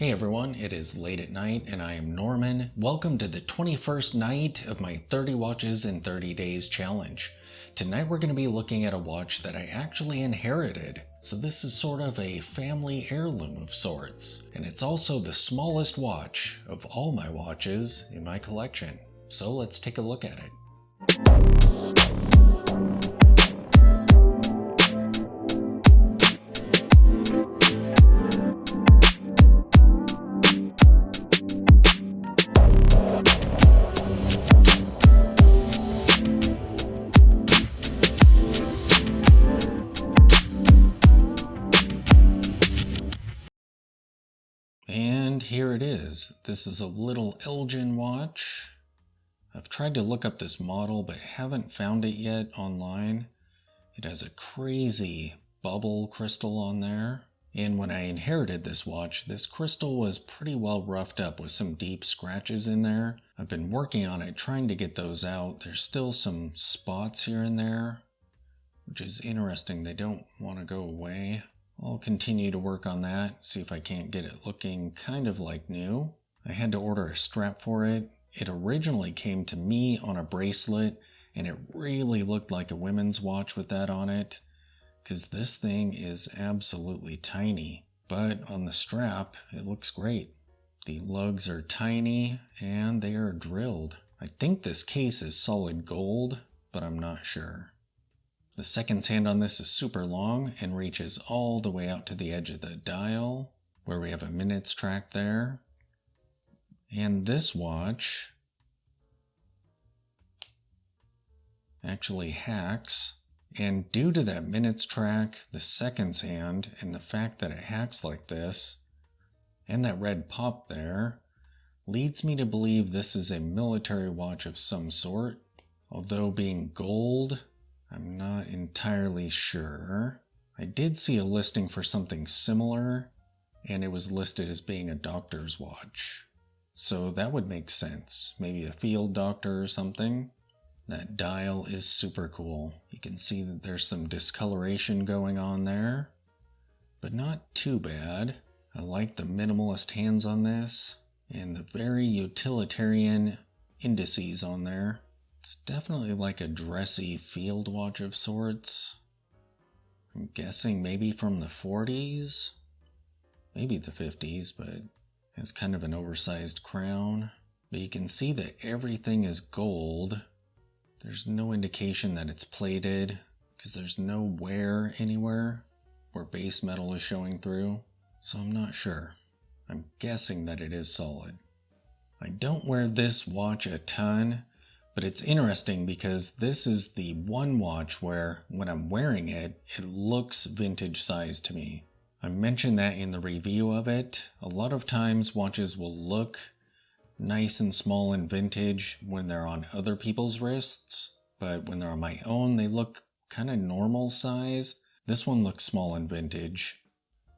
Hey everyone, it is late at night and I am Norman. Welcome to the 21st night of my 30 watches in 30 days challenge. Tonight we're going to be looking at a watch that I actually inherited. So this is sort of a family heirloom of sorts. And it's also the smallest watch of all my watches in my collection. So let's take a look at it. And here it is. This is a little Elgin watch. I've tried to look up this model but haven't found it yet online. It has a crazy bubble crystal on there. And when I inherited this watch, this crystal was pretty well roughed up with some deep scratches in there. I've been working on it, trying to get those out. There's still some spots here and there, which is interesting. They don't want to go away. I'll continue to work on that, see if I can't get it looking kind of like new. I had to order a strap for it. It originally came to me on a bracelet, and it really looked like a women's watch with that on it, because this thing is absolutely tiny. But on the strap, it looks great. The lugs are tiny, and they are drilled. I think this case is solid gold, but I'm not sure. The seconds hand on this is super long and reaches all the way out to the edge of the dial, where we have a minutes track there. And this watch actually hacks, and due to that minutes track, the seconds hand, and the fact that it hacks like this, and that red pop there, leads me to believe this is a military watch of some sort. Although being gold, I'm not entirely sure. I did see a listing for something similar, and it was listed as being a doctor's watch. So that would make sense. Maybe a field doctor or something. That dial is super cool. You can see that there's some discoloration going on there, but not too bad. I like the minimalist hands on this, and the very utilitarian indices on there. It's definitely like a dressy field watch of sorts. I'm guessing maybe from the 40s, maybe the 50s, but has kind of an oversized crown. But you can see that everything is gold. There's no indication that it's plated because there's no wear anywhere where base metal is showing through. So I'm not sure. I'm guessing that it is solid. I don't wear this watch a ton, but it's interesting because this is the one watch where when I'm wearing it, it looks vintage size to me. I mentioned that in the review of it. A lot of times watches will look nice and small and vintage when they're on other people's wrists, but when they're on my own, they look kind of normal size. This one looks small and vintage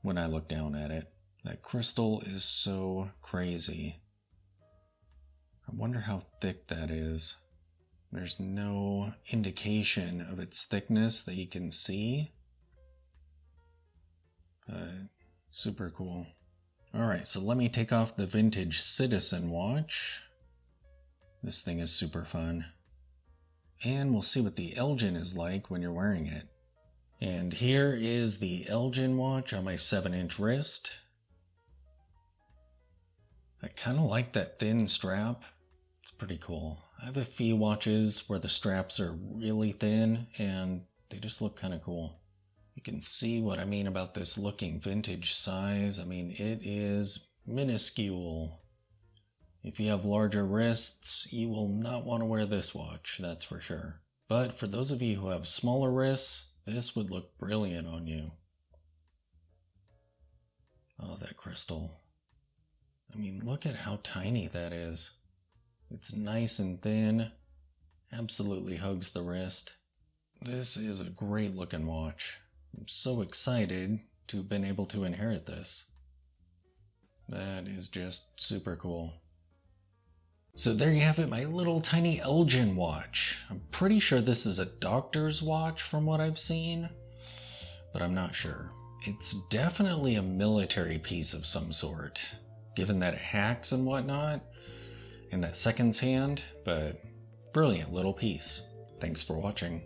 when I look down at it. That crystal is so crazy. I wonder how thick that is. There's no indication of its thickness that you can see. Super cool. Alright, so let me take off the vintage Citizen watch. This thing is super fun. And we'll see what the Elgin is like when you're wearing it. And here is the Elgin watch on my 7-inch wrist. I kind of like that thin strap. It's pretty cool. I have a few watches where the straps are really thin and they just look kind of cool. You can see what I mean about this looking vintage size. I mean, it is minuscule. If you have larger wrists, you will not want to wear this watch, that's for sure. But for those of you who have smaller wrists, this would look brilliant on you. Oh, that crystal. I mean, look at how tiny that is. It's nice and thin, absolutely hugs the wrist. This is a great looking watch. I'm so excited to have been able to inherit this. That is just super cool. So there you have it, my little tiny Elgin watch. I'm pretty sure this is a doctor's watch from what I've seen, but I'm not sure. It's definitely a military piece of some sort. given that it hacks and whatnot, and that seconds hand, but brilliant little piece. Thanks for watching.